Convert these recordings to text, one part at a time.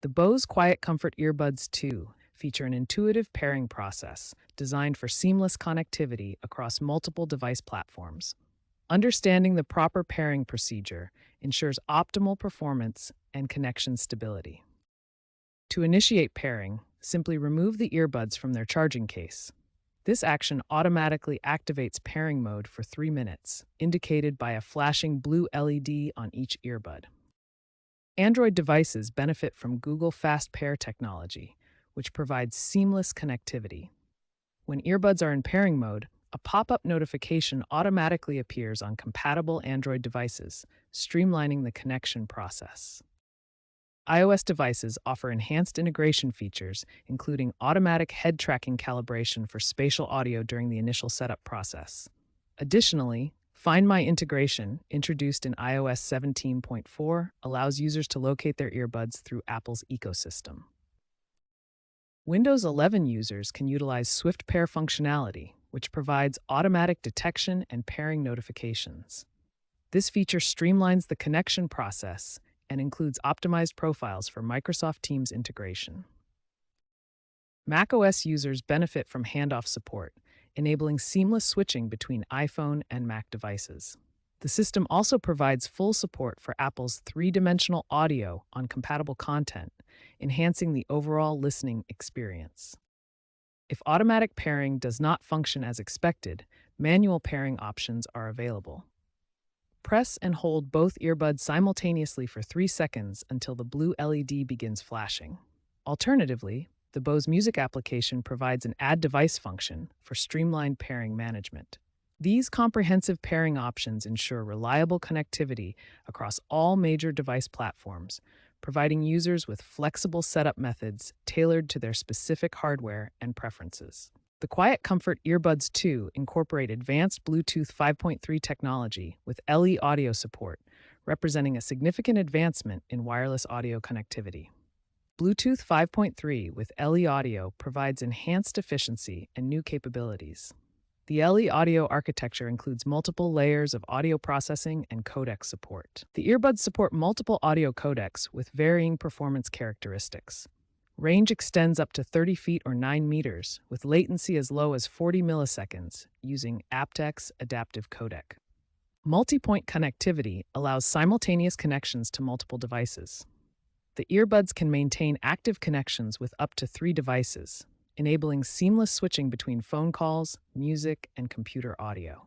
The Bose QuietComfort Earbuds II feature an intuitive pairing process designed for seamless connectivity across multiple device platforms. Understanding the proper pairing procedure ensures optimal performance and connection stability. To initiate pairing, simply remove the earbuds from their charging case. This action automatically activates pairing mode for 3 minutes, indicated by a flashing blue LED on each earbud. Android devices benefit from Google Fast Pair technology, which provides seamless connectivity. When earbuds are in pairing mode, a pop-up notification automatically appears on compatible Android devices, streamlining the connection process. iOS devices offer enhanced integration features, including automatic head tracking calibration for spatial audio during the initial setup process. Additionally, Find My integration, introduced in iOS 17.4, allows users to locate their earbuds through Apple's ecosystem. Windows 11 users can utilize Swift Pair functionality, which provides automatic detection and pairing notifications. This feature streamlines the connection process and includes optimized profiles for Microsoft Teams integration. macOS users benefit from handoff support, enabling seamless switching between iPhone and Mac devices. The system also provides full support for Apple's three-dimensional audio on compatible content, enhancing the overall listening experience. If automatic pairing does not function as expected, manual pairing options are available. Press and hold both earbuds simultaneously for 3 seconds until the blue LED begins flashing. Alternatively, the Bose Music application provides an Add Device function for streamlined pairing management. These comprehensive pairing options ensure reliable connectivity across all major device platforms, providing users with flexible setup methods tailored to their specific hardware and preferences. The QuietComfort Earbuds II incorporate advanced Bluetooth 5.3 technology with LE audio support, representing a significant advancement in wireless audio connectivity. Bluetooth 5.3 with LE audio provides enhanced efficiency and new capabilities. The LE audio architecture includes multiple layers of audio processing and codec support. The earbuds support multiple audio codecs with varying performance characteristics. Range extends up to 30 feet or 9 meters, with latency as low as 40 milliseconds using aptX adaptive codec. Multi-point connectivity allows simultaneous connections to multiple devices. The earbuds can maintain active connections with up to 3 devices, enabling seamless switching between phone calls, music, and computer audio.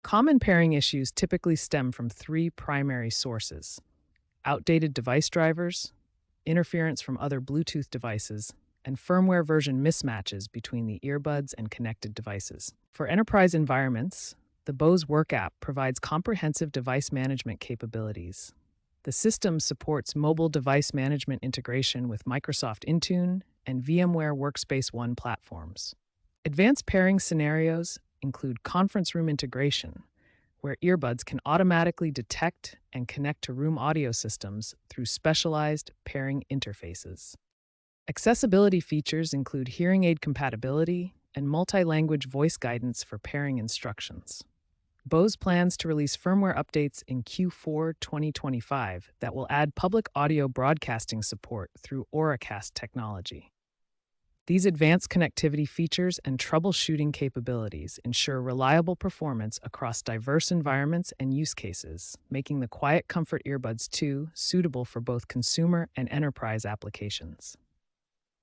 Common pairing issues typically stem from 3 primary sources: outdated device drivers, interference from other Bluetooth devices, and firmware version mismatches between the earbuds and connected devices. For enterprise environments, the Bose Work app provides comprehensive device management capabilities. The system supports mobile device management integration with Microsoft Intune and VMware Workspace ONE platforms. Advanced pairing scenarios include conference room integration, where earbuds can automatically detect and connect to room audio systems through specialized pairing interfaces. Accessibility features include hearing aid compatibility and multi-language voice guidance for pairing instructions. Bose plans to release firmware updates in Q4 2025 that will add public audio broadcasting support through Auracast technology. These advanced connectivity features and troubleshooting capabilities ensure reliable performance across diverse environments and use cases, making the QuietComfort Earbuds II suitable for both consumer and enterprise applications.